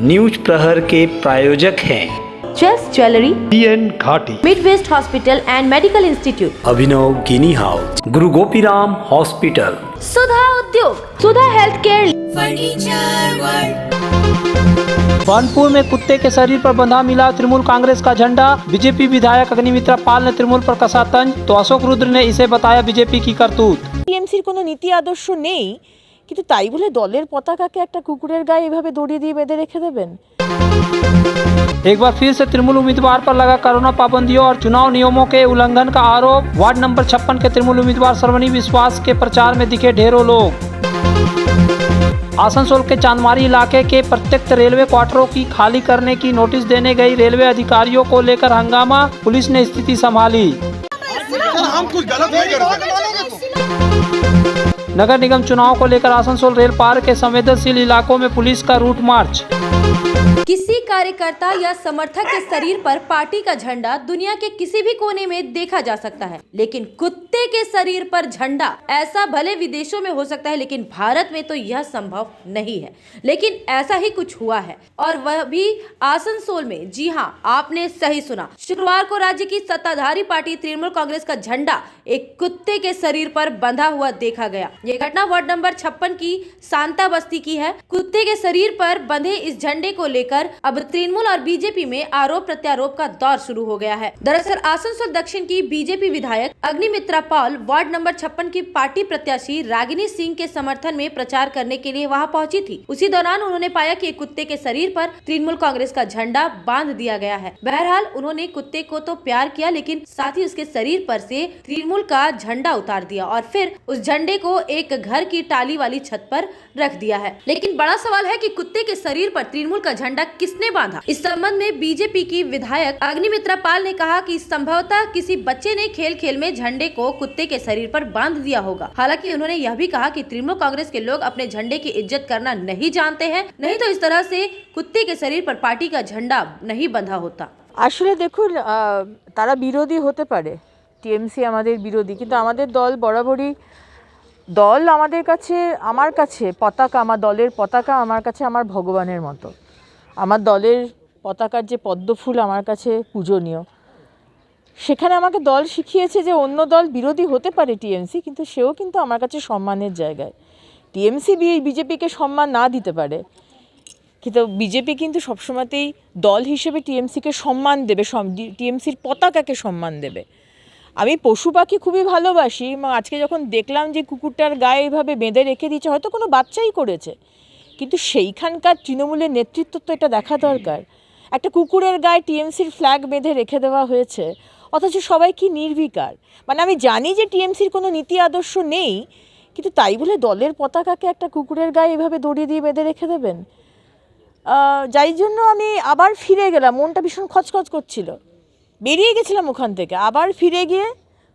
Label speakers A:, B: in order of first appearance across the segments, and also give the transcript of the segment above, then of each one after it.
A: News प्रहर के प्रायोजक हैं
B: चेस ज्वेलरी,
C: DN घाटी,
B: Midwest hospital and medical institute,
A: Abhinav गिनी house, Guru Gopiram hospital,
B: Sudha Udyog, Sudha health care,
D: furniture world.
E: Kanpur में कुत्ते के शरीर पर बंधा मिला तृणमूल कांग्रेस का झंडा। बीजेपी विधायक अग्निमित्रा पाल ने तृणमूल पर कसा तंज, तो अशोक रुद्र ने इसे बताया बीजेपी की करतूत।
F: টিএমসির কোনো নীতি আদর্শ নেই, কিন্তু তাই বলে দলের পতাকাকে একটা কুকুরের গায়ে এভাবে দড়ি দিয়ে বেঁধে রেখে দেবেন?
E: एक बार फिर से तृणमूल उम्मीदवार पर लगा कोरोना पाबंदियों और चुनाव नियमों के उल्लंघन का आरोप। वार्ड नंबर 56 के तृणमूल उम्मीदवार श्रावणी विश्वास के प्रचार में दिखे ढेरों लोग। आसनसोल के चांदमारी इलाके के प्रत्येक रेलवे क्वार्टरों की खाली करने की नोटिस देने गई रेलवे अधिकारियों को लेकर हंगामा, पुलिस ने स्थिति संभाली।
C: हम कुछ गलत नहीं कर रहे।
E: नगर निगम चुनाव को लेकर आसनसोल रेल पार्क के संवेदनशील इलाकों में पुलिस का रूट मार्च।
G: किसी कार्यकर्ता या समर्थक के शरीर पर पार्टी का झंडा दुनिया के किसी भी कोने में देखा जा सकता है, लेकिन कुत्ते के शरीर पर झंडा, ऐसा भले विदेशों में हो सकता है लेकिन भारत में तो यह संभव नहीं है। लेकिन ऐसा ही कुछ हुआ है और वह भी आसनसोल में। जी हां, आपने सही सुना। शुक्रवार को राज्य की सत्ताधारी पार्टी तृणमूल कांग्रेस का झंडा एक कुत्ते के शरीर पर बंधा हुआ देखा गया। ये घटना वार्ड नंबर 56 की सांता बस्ती की है। कुत्ते के शरीर पर बंधे इस झंडे को लेकर अब तृणमूल और बीजेपी में आरोप प्रत्यारोप का दौर शुरू हो गया है। दरअसल आसनसोल दक्षिण की बीजेपी विधायक अग्निमित्रा पाल वार्ड नंबर 56 की पार्टी प्रत्याशी रागिनी सिंह के समर्थन में प्रचार करने के लिए वहां पहुंची थी। उसी दौरान उन्होंने पाया कि कुत्ते के शरीर पर तृणमूल कांग्रेस का झंडा बांध दिया गया है। बहरहाल उन्होंने कुत्ते को तो प्यार किया, लेकिन साथ ही उसके शरीर पर से तृणमूल का झंडा उतार दिया और फिर उस झंडे को एक घर की टाली वाली छत पर रख दिया है। लेकिन बड़ा सवाल है कि कुत्ते के शरीर पर तृणमूल का झंडा किसने बांधा। इस संबंध में बीजेपी की विधायक अग्निमित्रा पाल ने कहा कि संभवतः किसी बच्चे ने खेल खेल में झंडे को कुत्ते के शरीर पर बांध दिया होगा। हालांकि उन्होंने यह भी कहा कि तृणमूल कांग्रेस के लोग अपने झंडे की इज्जत करना नहीं जानते हैं, नहीं तो इस तरह से कुत्ते के शरीर पर पार्टी का झंडा नहीं बंधा होता।
F: আসলে দেখুন, তারা বিরোধী হতে পারে, টিএমসি আমাদের বিরোধী, কিন্তু আমাদের দল বরাবরই আমাদের কাছে, আমার কাছে পতাকা, আমার দলের পতাকা আমার কাছে আমার ভগবানের মতো। আমার দলের পতাকার যে পদ্মফুল আমার কাছে পূজনীয়। সেখানে আমাকে দল শিখিয়েছে যে অন্য দল বিরোধী হতে পারে টিএমসি, কিন্তু সেও কিন্তু আমার কাছে সম্মানের জায়গায়। টিএমসি বিজেপিকে সম্মান না দিতে পারে, কিন্তু বিজেপি কিন্তু সবসময়তেই দল হিসেবে টিএমসিকে সম্মান দেবে, টিএমসির পতাকাকে সম্মান দেবে। আমি পশু পাখি খুবই ভালোবাসি এবং আজকে যখন দেখলাম যে কুকুরটার গায়ে এইভাবে বেঁধে রেখে দিয়েছে, হয়তো কোনো বাচ্চাই করেছে, কিন্তু সেইখানকার তৃণমূলের নেতৃত্ব তো এটা দেখা দরকার। একটা কুকুরের গায়ে টিএমসির ফ্ল্যাগ বেঁধে রেখে দেওয়া হয়েছে, অথচ সবাই কি নির্বিকার। মানে আমি জানি যে টিএমসির কোনো নীতি আদর্শ নেই, কিন্তু তাই বলে দলের পতাকাকে একটা কুকুরের গায়ে এভাবে দড়ি দিয়ে বেঁধে রেখে দেবেন? যাই জন্য আমি আবার ফিরে গেলাম, মনটা ভীষণ খচখচ করছিল, বেরিয়ে গেছিলাম ওখান থেকে। আবার ফিরে গিয়ে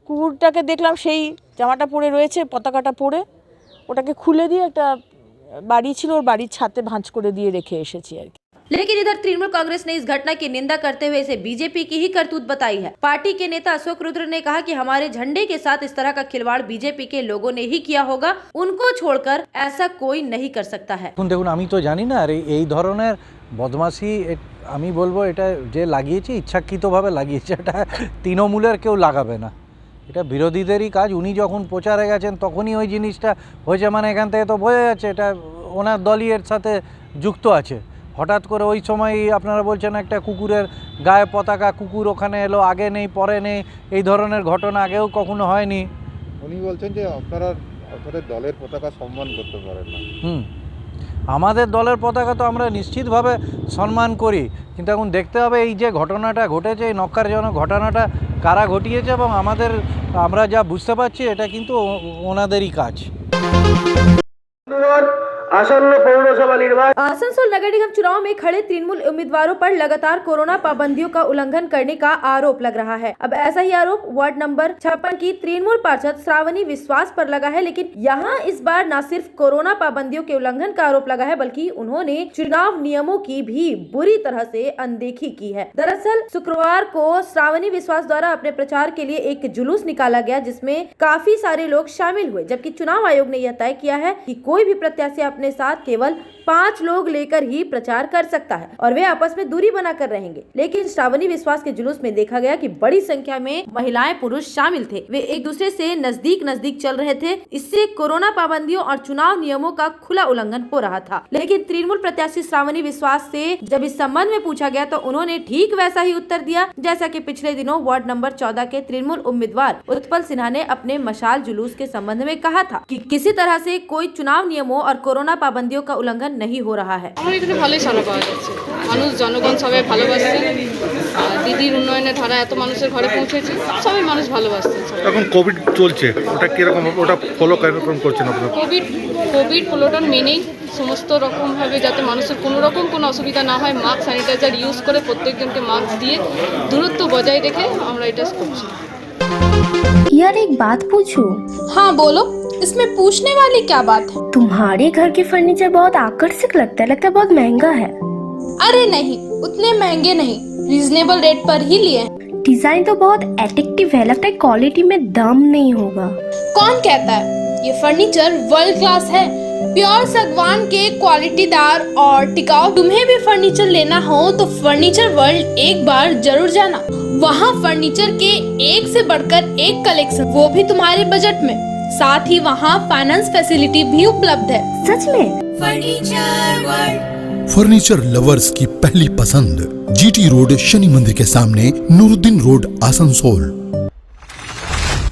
F: কুকুরটাকে দেখলাম সেই জামাটা পরে রয়েছে, পতাকাটা পরে, ওটাকে খুলে দিয়ে একটা বাড়ি ছিল, ওর বাড়ির ছাদে ভাঁজ করে দিয়ে রেখে এসেছি আর কি।
G: लेकिन इधर तृणमूल कांग्रेस ने इस घटना की निंदा करते हुए इसे बीजेपी की ही करतूत बताई है। पार्टी के नेता अशोक रुद्र ने कहा कि हमारे झंडे के साथ इस तरह का खिलवाड़ बीजेपी के लोगों ने ही किया होगा, उनको छोड़कर ऐसा कोई नहीं कर सकता है।
H: দেখুন আমি তো জানি না, আর এই ধরনের বদমাশি আমি বলবো এটা যে লাগিয়েছে ইচ্ছাকৃতভাবে লাগিয়েছে, এটা তৃণমূলের কেউ লাগাবে না, এটা বিরোধীদেরই কাজ। উনি যখন প্রচারে গেছেন তখনই ওই জিনিসটা হয়েছে, মানে এখান থেকে তো বোঝা যাচ্ছে এটা ওনার দলই এর সাথে যুক্ত আছে। হঠাৎ করে ওই সময় আপনারা বলছেন একটা কুকুরের গায়ে পতাকা, কুকুর ওখানে এলো, আগে নেই পরে নেই, এই ধরনের ঘটনা আগেও কখনো হয়নি।
C: উনি বলছেন যে আপনারা আপনাদের দলের পতাকা সম্মান করতে পারেন না।
H: আমাদের দলের পতাকা তো আমরা নিশ্চিতভাবে সম্মান করি, কিন্তু এখন দেখতে হবে এই যে ঘটনাটা ঘটেছে, এই নক্কারজনক ঘটনাটা কারা ঘটিয়েছে, এবং আমরা যা বুঝতে পারছি এটা কিন্তু ওনাদেরই কাজ।
G: आसनसोल नगर निगम चुनाव में खड़े तृणमूल उम्मीदवारों पर लगातार कोरोना पाबंदियों का उल्लंघन करने का आरोप लग रहा है। अब ऐसा ही आरोप वार्ड नंबर 56 की तृणमूल पार्षद श्रावणी विश्वास पर लगा है, लेकिन यहाँ इस बार न सिर्फ कोरोना पाबंदियों के उल्लंघन का आरोप लगा है, बल्कि उन्होंने चुनाव नियमों की भी बुरी तरह से अनदेखी की है। दरअसल शुक्रवार को श्रावणी विश्वास द्वारा अपने प्रचार के लिए एक जुलूस निकाला गया, जिसमें काफी सारे लोग शामिल हुए, जबकि चुनाव आयोग ने यह तय किया है कि कोई भी प्रत्याशी अपने अपने साथ केवल 5 लोग लेकर ही प्रचार कर सकता है और वे आपस में दूरी बनाकर रहेंगे। लेकिन श्रावणी विश्वास के जुलूस में देखा गया कि बड़ी संख्या में महिलाएं पुरुष शामिल थे। वे एक दूसरे से नजदीक चल रहे थे। इससे कोरोना पाबंदियों और चुनाव नियमों का खुला उल्लंघन हो रहा था। लेकिन तृणमूल प्रत्याशी श्रावणी विश्वास से जब इस संबंध में पूछा गया तो उन्होंने ठीक वैसा ही उत्तर दिया जैसा कि पिछले दिनों वार्ड नंबर 14 के तृणमूल उम्मीदवार उत्पल सिन्हा ने अपने मशाल जुलूस के संबंध में कहा था कि किसी तरह से कोई चुनाव नियमों और कोरोना पाबंदियों का उल्लंघन नहीं हो रहा है।
I: আমার এখানে ভালোই সাড়া পাওয়া যাচ্ছে, মানুষ জনগণ সবাই ভালোবাসছে। দিদির উন্নয়নের ধারা এত মানুষের ঘরে পৌঁছেছে, সবাই মানুষ ভালোবাসছে।
C: এখন কোভিড চলছে, ওটা কিরকম, ওটা ফলো কিরকম করছেন আপনারা?
I: কোভিড ফলোটা মেনেই সমস্ত রকমভাবে যাতে মানুষের কোনো রকম কোনো অসুবিধা না হয়, মাস্ক স্যানিটাইজার ইউজ করে প্রত্যেকজনকে মাস্ক দিয়ে দূরত্ব বজায় রেখে আমরা এটা করছি।
J: यार एक बात पूछूं?
I: हाँ बोलो, इसमें पूछने वाली क्या बात है?
J: तुम्हारे घर के फर्नीचर बहुत आकर्षक लगता है बहुत महंगा है।
I: अरे नहीं, उतने महंगे नहीं, रीजनेबल रेट पर ही लिए हैं।
J: डिजाइन तो बहुत एट्रैक्टिव है, लगता है क्वालिटी में दम नहीं होगा।
I: कौन कहता है? ये फर्नीचर वर्ल्ड क्लास है, प्योर सागवान के क्वालिटीदार और टिकाऊ। तुम्हें भी फर्नीचर लेना हो तो फर्नीचर वर्ल्ड एक बार जरूर जाना। वहाँ फर्नीचर के एक से बढ़कर एक कलेक्शन, वो भी तुम्हारे बजट में। साथ ही वहाँ फाइनेंस फैसिलिटी भी उपलब्ध है।
J: सच में?
D: Furniture world.
K: फर्नीचर लवर्स की पहली पसंद, जीटी रोड शनि मंदिर के सामने, नूरुद्दीन रोड, आसनसोल।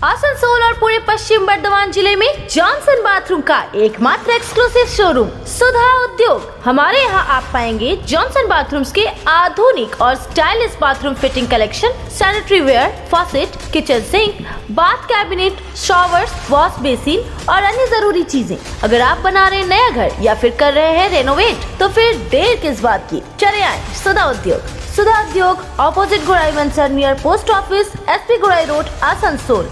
B: आसनसोल और पूरे पश्चिम बर्धमान जिले में जॉनसन बाथरूम का एकमात्र एक्सक्लूसिव शोरूम सुधा उद्योग। हमारे यहाँ आप पाएंगे जॉनसन बाथरूम्स के आधुनिक और stylish bathroom fitting collection, sanitary ware, faucet, kitchen sink, bath cabinet, showers, wash basin और अन्य जरूरी चीजें। अगर आप बना रहे हैं नया घर या फिर कर रहे हैं रेनोवेट तो फिर देर किस बात की, चले आए सुधा उद्योग। सुधा उद्योग ऑपोजिट गोराई मंसर नियर पोस्ट ऑफिस, SP गोराई रोड, आसनसोल।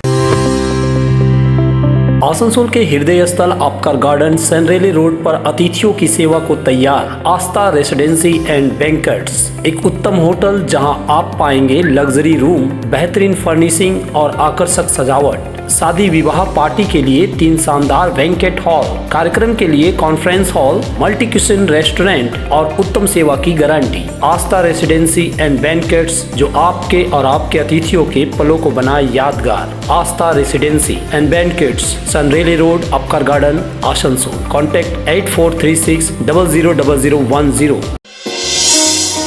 A: आसनसोल के हृदय स्थल आपकर गार्डन सनरेली रोड पर अतिथियों की सेवा को तैयार आस्था रेसिडेंसी एंड बैंक्वेट्स, एक उत्तम होटल जहां आप पाएंगे लग्जरी रूम, बेहतरीन फर्निशिंग और आकर्षक सजावट। शादी विवाह पार्टी के लिए 3 शानदार बैंकेट हॉल, कार्यक्रम के लिए conference hall, multi kitchen restaurant और उत्तम सेवा की guarantee. Aastha residency and banquets जो आपके और आपके अतिथियों के पलों को बनाए यादगार। आस्था रेसिडेंसी एंड बैंक्वेट्स, सनरेली road, Upkar garden, Asansol. Contact 8436000010।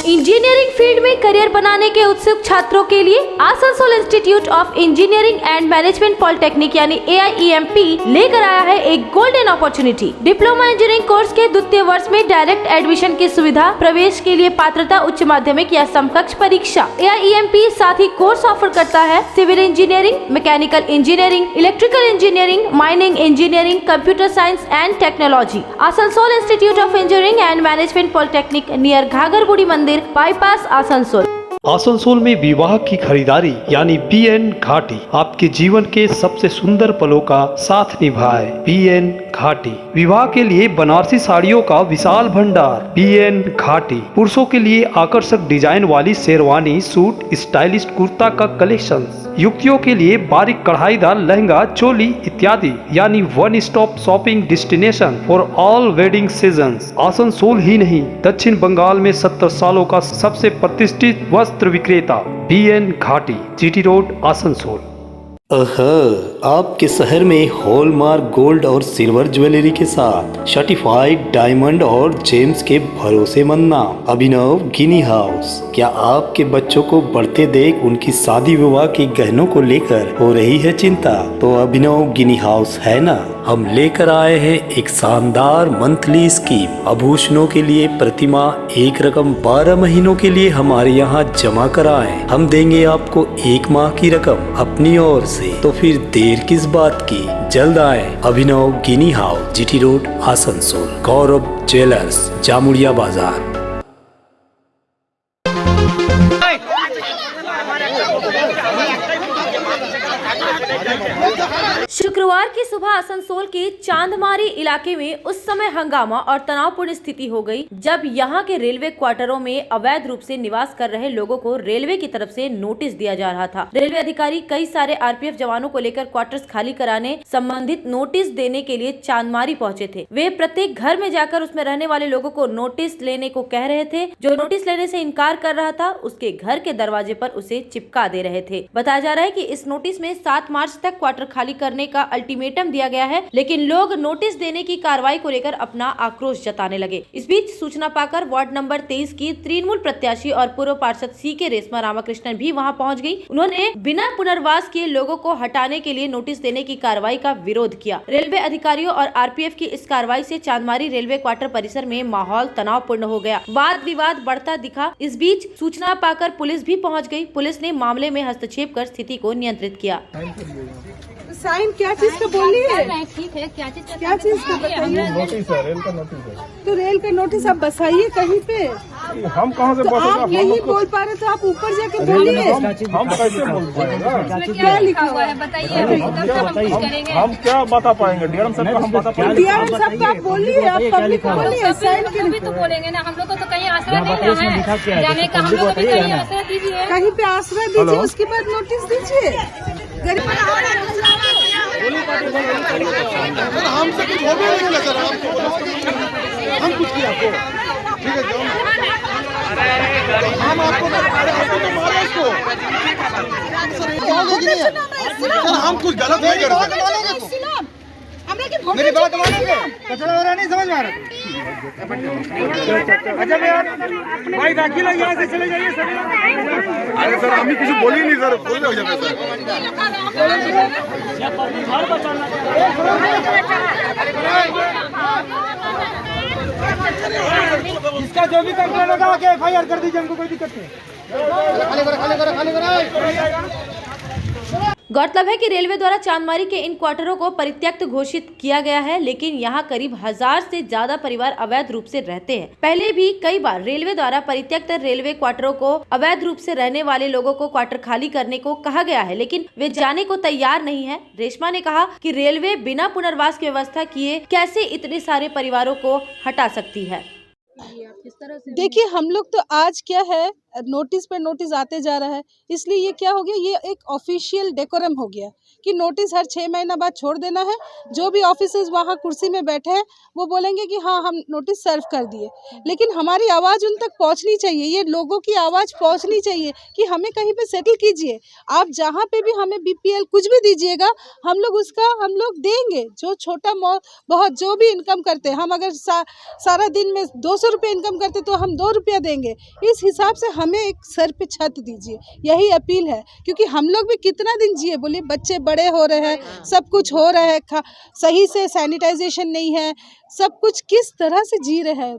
B: Engineering field में करियर बनाने के उत्सुक छात्रों के लिए Asansol institute of engineering and management polytechnic यानी AIEMP लेकर आया है एक golden opportunity. Diploma engineering course के द्वितीय वर्ष में डायरेक्ट एडमिशन की सुविधा, प्रवेश के लिए पात्रता उच्च माध्यमिक या समकक्ष परीक्षा। AIEMP साथ ही कोर्स ऑफर करता है civil engineering, mechanical engineering, electrical engineering, mining engineering, computer science and technology. Asansol institute of engineering and management polytechnic near Ghagharburi मंदिर, बाईपास, आसनसोल।
E: आसनसोल में विवाह की खरीदारी यानी BN घाटी आपके जीवन के सबसे सुंदर पलों का साथ निभाए। BN घाटी विवाह के लिए बनारसी साड़ियों का विशाल भंडार। BN घाटी पुरुषों के लिए आकर्षक डिजाइन वाली शेरवानी, सूट, स्टाइलिश कुर्ता का कलेक्शन, युवतियों के लिए बारीक कढ़ाईदार लहंगा, चोली इत्यादि, यानी one stop shopping destination for all wedding seasons. Asansol ही नहीं, दक्षिण बंगाल में 70 सालों का सबसे प्रतिष्ठित वस्त्र विक्रेता BN घाटी, GT रोड, आसनसोल।
A: आपके शहर में हॉलमार्क गोल्ड और सिल्वर ज्वेलरी के साथ सर्टिफाइड डायमंड और जेम्स के भरोसेमंद नाम अभिनव गिनी हाउस। क्या आपके बच्चों को बढ़ते देख उनकी शादी विवाह के गहनों को लेकर हो रही है चिंता? तो अभिनव गिनी हाउस है ना। हम लेकर आए हैं एक शानदार मंथली स्कीम। आभूषणों के लिए प्रतिमाह एक रकम 12 महीनों के लिए हमारे यहाँ जमा कराएं। हम देंगे आपको 1 माह की रकम अपनी ओर से। तो फिर देर किस बात की, जल्द आए। अभिनव गिनी हाउस, GT रोड, आसनसोल। गौरव ज्वेलर्स, जामुड़िया बाजार।
G: शुक्रवार की सुबह आसनसोल के चांदमारी इलाके में उस समय हंगामा और तनावपूर्ण स्थिति हो गई जब यहां के रेलवे क्वार्टरों में अवैध रूप से निवास कर रहे लोगों को रेलवे की तरफ से नोटिस दिया जा रहा था। रेलवे अधिकारी कई सारे आरपीएफ जवानों को लेकर क्वार्टर्स खाली कराने संबंधित नोटिस देने के लिए चांदमारी पहुंचे थे। वे प्रत्येक घर में जाकर उसमें रहने वाले लोगों को नोटिस लेने को कह रहे थे। जो नोटिस लेने से इनकार कर रहा था उसके घर के दरवाजे पर उसे चिपका दे रहे थे। बताया जा रहा है कि इस नोटिस में 7 मार्च तक क्वार्टर खाली करने का अल्टीमेटम दिया गया है, लेकिन लोग नोटिस देने की कार्रवाई को लेकर अपना आक्रोश जताने लगे। इस बीच सूचना पाकर वार्ड नंबर 23 की तृणमूल प्रत्याशी और पूर्व पार्षद सीके रेशमा रामाकृष्णन भी वहां पहुंच गई। उन्होंने बिना पुनर्वास किए लोगों को हटाने के लिए नोटिस देने की कार्रवाई का विरोध किया। रेलवे अधिकारियों और आरपीएफ की इस कार्रवाई से चांदमारी रेलवे क्वार्टर परिसर में माहौल तनावपूर्ण हो गया। वाद विवाद बढ़ता दिखा। इस बीच सूचना पाकर पुलिस भी पहुँच गयी। पुलिस ने मामले में हस्तक्षेप कर स्थिति को नियंत्रित किया।
F: साइन क्या चीज का बोली है?
J: ठीक है, क्या चीज
F: का बताइए?
C: नोटिस है, रेल का नोटिस है।
F: तो रेल का नोटिस आप बसाइए कहीं पे।
C: हम कहाँ से
F: तो आप नहीं बोल पा रहे तो आप ऊपर जाके बोलिए।
C: हम कैसे बोल पाएंगे?
F: क्या लिखा हुआ है
J: बताइए।
C: हम क्या बता पाएंगे? डीएम साहब को हम बता पाएंगे?
F: डीएम साहब आप बोलिए, आप पब्लिक को बोलिए, साइन
J: भी तो बोलेंगे ना, हम लोग को तो कहीं आसरा नहीं ना है जाने का, हम लोग को भी कहीं आसरा दीजिए।
F: कहीं पे आसरा दीजिए, उसके बाद नोटिस दीजिए।
C: हमसे कुछ हो भी नहीं मिला सर, हम कुछ किया आपको? ठीक है, हम आपको तो मारो इसको सर, हम कुछ गलत नहीं कर रहे। मेरी बात मानेंगे? कचरा हो रहा नहीं समझ में आ रहा। अच्छा भाई बाकी लोग यहाँ से चले जाइए सर। अरे सर हम ही कुछ बोली नहीं सर, बोल हो जाता सर। इसका जो भी कंप्लेन होगा आके एफआईआर कर दीजिए, हमको कोई दिक्कत नहीं।
G: गौरतलब है कि रेलवे द्वारा चांदमारी के इन क्वार्टरों को परित्यक्त घोषित किया गया है, लेकिन यहां करीब 1000 से ज्यादा परिवार अवैध रूप से रहते हैं। पहले भी कई बार रेलवे द्वारा परित्यक्त रेलवे क्वार्टरों को अवैध रूप से रहने वाले लोगों को क्वार्टर खाली करने को कहा गया है, लेकिन वे जाने को तैयार नहीं है। रेशमा ने कहा कि रेलवे बिना पुनर्वास की व्यवस्था किए कैसे इतने सारे परिवारों को हटा सकती है।
F: देखिए, हम लोग तो आज क्या है, नोटिस पे नोटिस आते जा रहा है, इसलिए ये क्या हो गया, ये एक ऑफिशियल डेकोरम हो गया कि नोटिस हर 6 महीना बाद छोड़ देना है। जो भी ऑफिसर्स वहाँ कुर्सी में बैठे हैं वो बोलेंगे कि हाँ हम नोटिस सर्व कर दिए, लेकिन हमारी आवाज़ उन तक पहुँचनी चाहिए। ये लोगों की आवाज़ पहुँचनी चाहिए कि हमें कहीं पे सेटल कीजिए। आप जहाँ पे भी हमें बीपीएल कुछ भी दीजिएगा, हम लोग देंगे। जो छोटा बहुत जो भी इनकम करते हैं, हम अगर सारा दिन में 200 रुपये इनकम करते तो हम 2 रुपया देंगे। इस हिसाब से हमें एक सर पे छत दीजिए, यही अपील है। क्योंकि हम लोग भी कितना दिन जिए, बोलिए, बच्चे बड़े हो रहे हैं, सब कुछ हो रहा है, सही से सैनिटाइजेशन नहीं है, सब कुछ किस तरह से जी रहे हैं।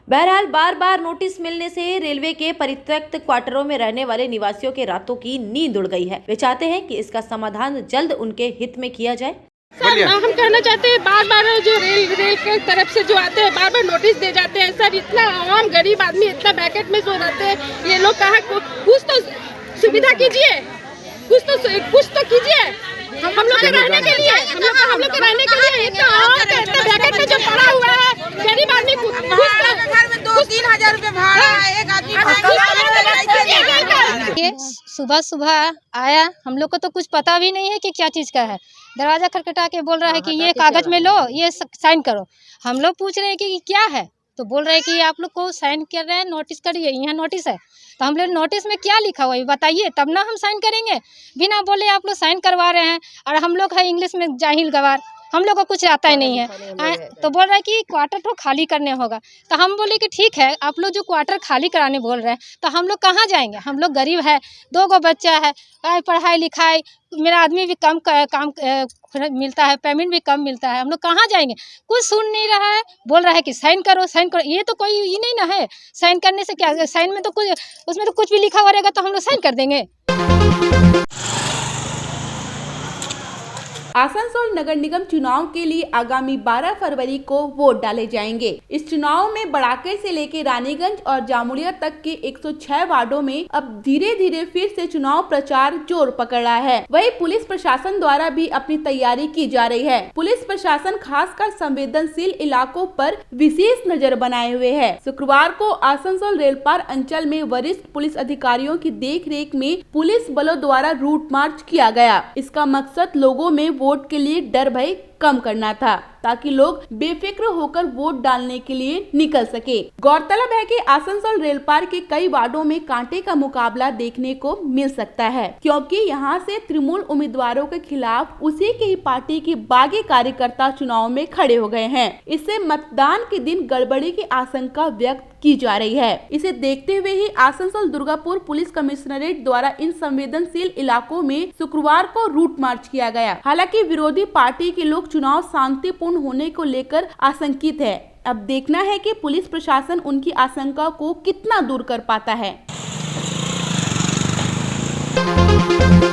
G: बहरहाल बार बार नोटिस मिलने से रेलवे के परित्यक्त क्वार्टरों में रहने वाले निवासियों के रातों की नींद उड़ गई है। वे चाहते हैं कि इसका समाधान जल्द उनके हित में किया जाए।
I: सर हम कहना चाहते हैं, बार बार जो रेल के तरफ से जो आते हैं बार बार नोटिस दे जाते हैं। सर इतना आम गरीब आदमी इतना बैकेट में सो जाते हैं, ये लोग कहा कुछ तो सुविधा कीजिए, कुछ तो कीजिए हम लोग के रहने के लिए, हम लोग के रहने के लिए। इतना बैकेट में जो पड़ा हुआ है गरीब आदमी, घर में 2-3 हजार रुपए भाड़ा है, एक आदमी।
J: ये सुबह सुबह आया, हम लोग को तो कुछ पता भी नहीं है कि क्या चीज़ का है। दरवाजा खटखटा के बोल रहा है कि ये कागज़ में लो, ये साइन करो। हम लोग पूछ रहे हैं कि क्या है, तो बोल रहे हैं कि आप लोग को साइन कर रहे हैं, नोटिस करिए, यहाँ नोटिस है। तो हम लोग नोटिस में क्या लिखा हुआ है बताइए, तब ना हम साइन करेंगे। बिना बोले आप लोग साइन करवा रहे हैं, और हम लोग है इंग्लिश में जाहिल गवार, हम लोग को कुछ आता ही नहीं है। तो बोल रहा है कि क्वार्टर तो खाली करने होगा। तो हम बोले कि ठीक है, आप लोग जो क्वार्टर खाली कराने बोल रहे हैं, तो हम लोग कहाँ जाएंगे? हम लोग गरीब है, 2 बच्चा है, पढ़ाई लिखाई, मेरा आदमी भी कम काम मिलता है, पेमेंट भी कम मिलता है, हम लोग कहाँ जाएंगे? कुछ सुन नहीं रहा है, बोल रहा है कि साइन करो साइन करो। ये तो कोई ये नहीं ना है, साइन करने से क्या, साइन में तो कुछ, उसमें तो कुछ भी लिखा हुआ रहेगा तो हम लोग साइन कर देंगे।
I: आसनसोल नगर निगम चुनाव के लिए आगामी 12 फरवरी को वोट डाले जाएंगे। इस चुनाव में बड़ाके से लेकर रानीगंज और जामुड़िया तक के 106 वार्डों में अब धीरे धीरे फिर से चुनाव प्रचार जोर पकड़ रहा है। वहीं पुलिस प्रशासन द्वारा भी अपनी तैयारी की जा रही है। पुलिस प्रशासन खासकर संवेदनशील इलाकों पर विशेष नजर बनाए हुए है। शुक्रवार को आसनसोल रेलपार अंचल में वरिष्ठ पुलिस अधिकारियों की देखरेख में पुलिस बलों द्वारा रूट मार्च किया गया। इसका मकसद लोगों में वोट के लिए डर भय कम करना था, ताकि लोग बेफिक्र होकर वोट डालने के लिए निकल सके। गौरतलब है कि आसनसोल रेलपार के कई वार्डों में कांटे का मुकाबला देखने को मिल सकता है, क्योंकि यहां से तृणमूल उम्मीदवारों के खिलाफ उसी की ही पार्टी के बागी कार्यकर्ता चुनाव में खड़े हो गए हैं। इससे मतदान के दिन गड़बड़ी की आशंका व्यक्त की जा रही है। इसे देखते हुए ही आसनसोल दुर्गापुर पुलिस कमिश्नरेट द्वारा इन संवेदनशील इलाकों में शुक्रवार को रूट मार्च किया गया। हालांकि विरोधी पार्टी के लोग चुनाव शांतिपूर्ण होने को लेकर आशंकित है। अब देखना है कि पुलिस प्रशासन उनकी आशंका को कितना दूर कर पाता है।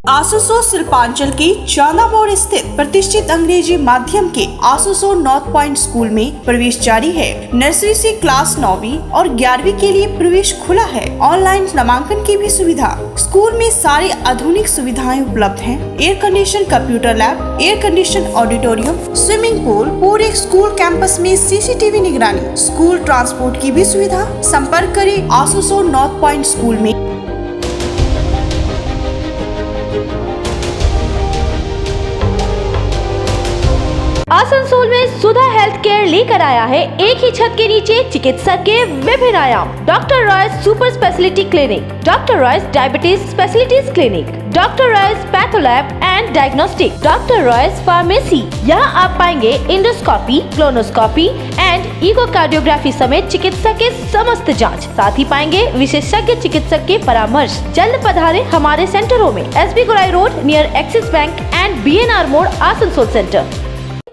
L: आसनसोल शिल्पांचल के चांदा मोड़ स्थित प्रतिष्ठित अंग्रेजी माध्यम के आसनसोल नॉर्थ पॉइंट स्कूल में प्रवेश जारी है। नर्सरी से क्लास 9वीं और 11वीं के लिए प्रवेश खुला है। ऑनलाइन नामांकन की भी सुविधा। स्कूल में सारी आधुनिक सुविधाएं उपलब्ध हैं। Air condition computer lab, air condition auditorium, swimming pool, पूरे स्कूल कैंपस में CCTV निगरानी, स्कूल ट्रांसपोर्ट की भी सुविधा। संपर्क करें आसनसोल नॉर्थ पॉइंट स्कूल में।
B: आसनसोल में सुधा हेल्थ केयर लेकर आया है एक ही छत के नीचे चिकित्सा के विभिन्न आयाम। Doctor Royce super speciality clinic, doctor Royce diabetes specialities clinic, doctor Royce patholab and diagnostic, doctor Royce pharmacy. यहाँ आप पाएंगे इंडोस्कोपी, क्लोनोस्कोपी एंड इकोकार्डियोग्राफी समेत चिकित्सा के समस्त जांच। साथ ही पाएंगे विशेषज्ञ चिकित्सक के परामर्श। जल्द पधारे हमारे सेंटरों में SB Gorai road near axis bank and BNR मोड़ आसनसोल सेंटर।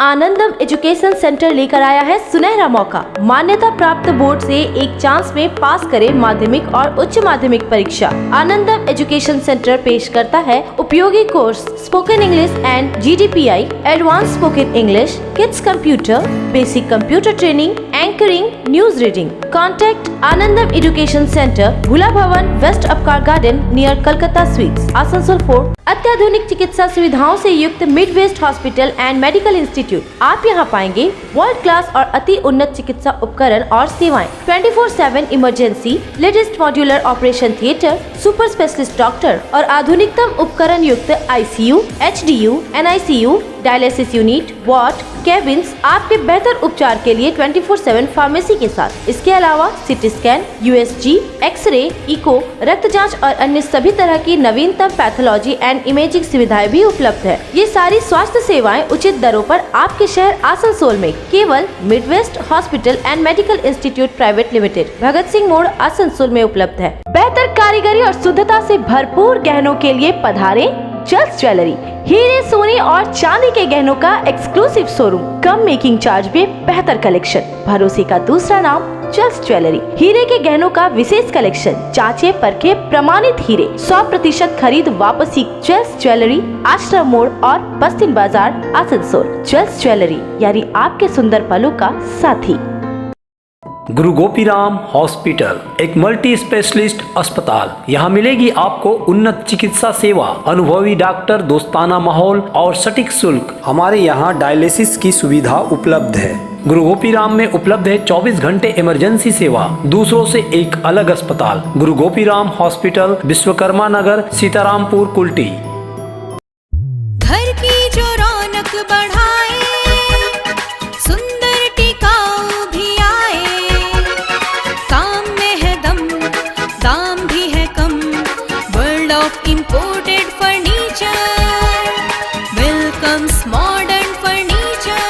B: आनंदम एजुकेशन सेंटर लेकर आया है सुनहरा मौका। मान्यता प्राप्त बोर्ड से एक चांस में पास करें माध्यमिक और उच्च माध्यमिक परीक्षा। आनंदम एजुकेशन सेंटर पेश करता है उपयोगी course spoken English and GDPI, advance spoken English, kids computer, basic computer training, anchoring, news reading. Contact Anandam education centre, Bhula Bhawan, west Upkar garden near Calcutta sweets, Asansol 4। अत्याधुनिक चिकित्सा सुविधाओं से युक्त mid west hospital and medical institute. आप यहां पाएंगे वर्ल्ड क्लास और अति उन्नत चिकित्सा उपकरण और सेवाएं, 24/7 emergency, latest modular operation theatre, super specialist doctor और आधुनिकतम उपकरण युक्त ICU, HDU, NICU, dialysis unit, ward, cabins आपके बेहतर उपचार के लिए 24/7 फार्मेसी के साथ। इसके अलावा CT scan, USG, X ray, echo, रक्त जांच और अन्य सभी तरह की नवीनतम पैथोलॉजी एंड इमेजिंग सुविधाएं भी उपलब्ध है। ये सारी स्वास्थ्य सेवाएं उचित दरों पर आपके शहर आसनसोल में केवल Midwest hospital and medical institute private limited, Bhagat Singh More, Asansol में उपलब्ध है। बेहतर कारीगरी और शुद्धता से भरपूर गहनों के लिए पधारे जल्स ज्वेलरी। हीरे, सोने और चांदी के गहनों का एक्सक्लूसिव शोरूम, कम मेकिंग चार्ज में बेहतर कलेक्शन, भरोसे का दूसरा नाम जल्स ज्वेलरी। हीरे के गहनों का विशेष कलेक्शन, जांचे परखे प्रमाणित हीरे, 100% खरीद वापसी। जल्स ज्वेलरी, आश्रम मोड़ और बस्तिन बाजार, आसनसोल। जल्स ज्वेलरी यानी आपके सुंदर पलों का साथी।
E: गुरु गोपीराम हॉस्पिटल एक मल्टी स्पेशलिस्ट अस्पताल। यहाँ मिलेगी आपको उन्नत चिकित्सा सेवा, अनुभवी डॉक्टर, दोस्ताना माहौल और सटीक शुल्क। हमारे यहाँ डायलिसिस की सुविधा उपलब्ध है। गुरु गोपीराम में उपलब्ध है 24 घंटे इमरजेंसी सेवा, दूसरों से एक अलग अस्पताल। गुरु गोपीराम हॉस्पिटल, विश्वकर्मा नगर, सीतारामपुर, कुल्टी।
D: घर की जो रौनक बढ़ाए, सुंदर टिकाऊ भी आए, काम में है दम, दाम भी है कम। World of imported furniture welcomes modern furniture.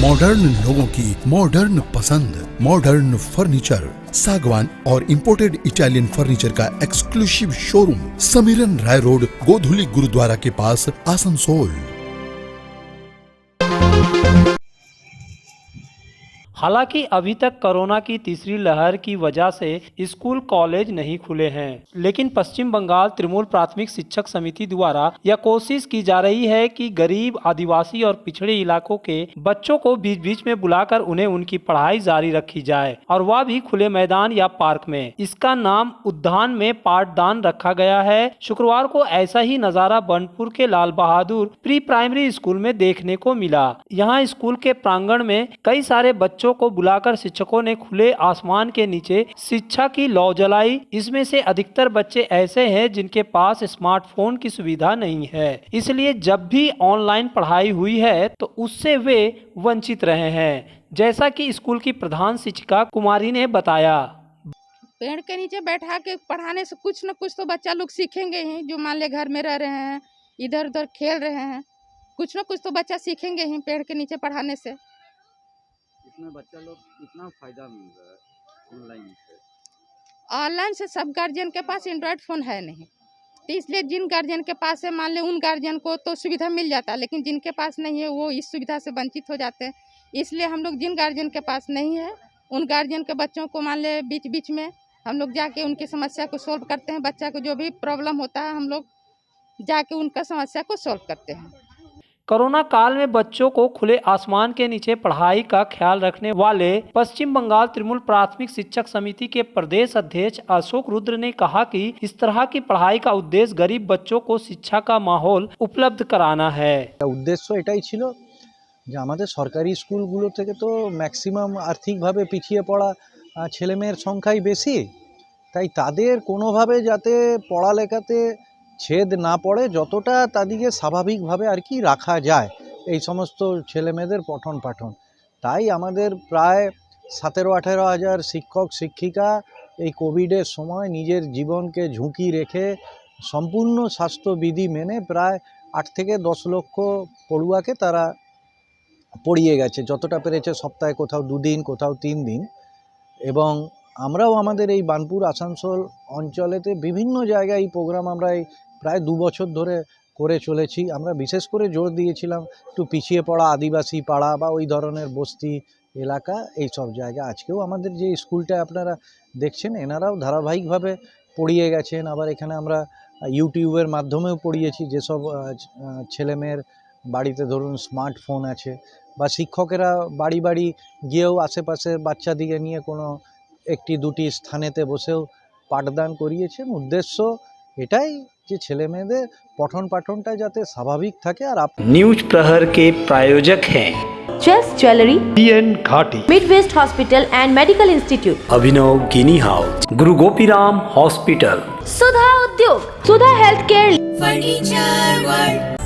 K: Modern लोगों की मॉडर्न पसंद, मॉडर्न फर्नीचर, सागवान और इंपोर्टेड इटालियन फर्नीचर का exclusive showroom, Samiran Rai road, Godhuli Gurudwara के पास, आसनसोल।
E: हालांकि अभी तक कोरोना की तीसरी लहर की वजह से स्कूल कॉलेज नहीं खुले हैं, लेकिन पश्चिम बंगाल तृणमूल प्राथमिक शिक्षक समिति द्वारा यह कोशिश की जा रही है कि गरीब, आदिवासी और पिछड़े इलाकों के बच्चों को बीच बीच में बुलाकर उन्हें उनकी पढ़ाई जारी रखी जाए, और वह भी खुले मैदान या पार्क में। इसका नाम उद्यान में पाठदान रखा गया है। शुक्रवार को ऐसा ही नजारा बनपुर के Lal Bahadur pre primary school में देखने को मिला। यहाँ स्कूल के प्रांगण में कई सारे बच्चों को बुलाकर शिक्षकों ने खुले आसमान के नीचे शिक्षा की लौ जलाई। इसमें से अधिकतर बच्चे ऐसे हैं जिनके पास स्मार्टफोन की सुविधा नहीं है, इसलिए जब भी ऑनलाइन पढ़ाई हुई है तो उससे वे वंचित रहे हैं, जैसा कि स्कूल की प्रधान शिक्षिका कुमारी ने बताया।
M: पेड़ के नीचे बैठा के पढ़ाने से कुछ न कुछ तो बच्चा लोग सीखेंगे ही। जो मान ले घर में रह रहे हैं, इधर उधर खेल रहे हैं, कुछ न कुछ तो बच्चा सीखेंगे ही पेड़ के नीचे पढ़ाने से।
H: इसमें बच्चा लोग कितना फायदा मिल रहा है ऑनलाइन से?
M: ऑनलाइन से सब गार्जियन के पास एंड्रॉयड फ़ोन है नहीं, तो इसलिए जिन गार्जियन के पास है मान ले उन गार्जियन को तो सुविधा मिल जाता है, लेकिन जिनके पास नहीं है वो इस सुविधा से वंचित हो जाते हैं। इसलिए हम लोग जिन गार्जियन के पास नहीं है उन गार्जियन के बच्चों को मान ले बीच बीच में हम लोग जाके उनकी समस्या को सॉल्व करते हैं। बच्चा को जो भी प्रॉब्लम होता है हम लोग जाके उनका समस्या को सॉल्व करते हैं।
E: कोरोना काल में बच्चों को खुले आसमान के नीचे पढ़ाई का ख्याल रखने वाले पश्चिम बंगाल तृणमूल प्राथमिक शिक्षक समिति के प्रदेश अध्यक्ष अशोक रुद्र ने कहा कि इस तरह की पढ़ाई का उद्देश्य गरीब बच्चों को शिक्षा का माहौल उपलब्ध कराना है।
H: उद्देश्य एटाई छिलो যে আমাদের সরকারি স্কুলগুলো থেকে তো ম্যাক্সিমাম আর্থিকভাবে পিছিয়ে পড়া ছেলেমেয়ের সংখ্যাই বেশি, তাই তাদের কোনোভাবে যাতে পড়ালেখাতে ছেদ না পড়ে যতটা তাদেরকে স্বাভাবিকভাবে আর কি রাখা যায় এই সমস্ত ছেলেমেয়েদের পঠন পাঠন। তাই আমাদের প্রায় 17-18 হাজার শিক্ষক শিক্ষিকা এই কোভিডের সময় নিজের জীবনকে ঝুঁকি রেখে সম্পূর্ণ স্বাস্থ্যবিধি মেনে প্রায় 8 থেকে 10 লক্ষ পড়ুয়াকে তারা পড়িয়ে গেছে, যতটা পেরেছে সপ্তাহে কোথাও 2 দিন কোথাও 3 দিন। এবং আমরাও আমাদের এই বানপুর আসানসোল অঞ্চলেতে বিভিন্ন জায়গায় এই প্রোগ্রাম আমরা এই প্রায় 2 বছর ধরে করে চলেছি। আমরা বিশেষ করে জোর দিয়েছিলাম একটু পিছিয়ে পড়া আদিবাসী পাড়া বা ওই ধরনের বস্তি এলাকা এই সব জায়গা। আজকেও আমাদের যে স্কুলটা আপনারা দেখছেন এনারাও ধারাবাহিকভাবে পড়িয়ে গেছেন। আবার এখানে আমরা ইউটিউবের মাধ্যমেও পড়িয়েছি, যেসব ছেলেমেয়ের বাড়িতে ধরুন স্মার্টফোন আছে বা শিক্ষকেরা বাড়ি বাড়ি গিয়েও আশেপাশের বাচ্চাদিকে নিয়ে কোনো 1-2টি স্থানেতে বসেও পাঠদান করিয়েছেন। উদ্দেশ্য এটাই যে ছেলে মেয়েদের পঠন পাঠনটা যাতে স্বাভাবিক থাকে। আর
A: न्यूज प्रहर के प्रायोजक हैं
B: चेस ज्वेलरी,
E: PN घाटी,
B: Midwest hospital and medical institute,
A: Abhinav गिनी house, Guru Gopiram hospital,
B: Sudha Udyog, Sudha health care,
D: furniture world.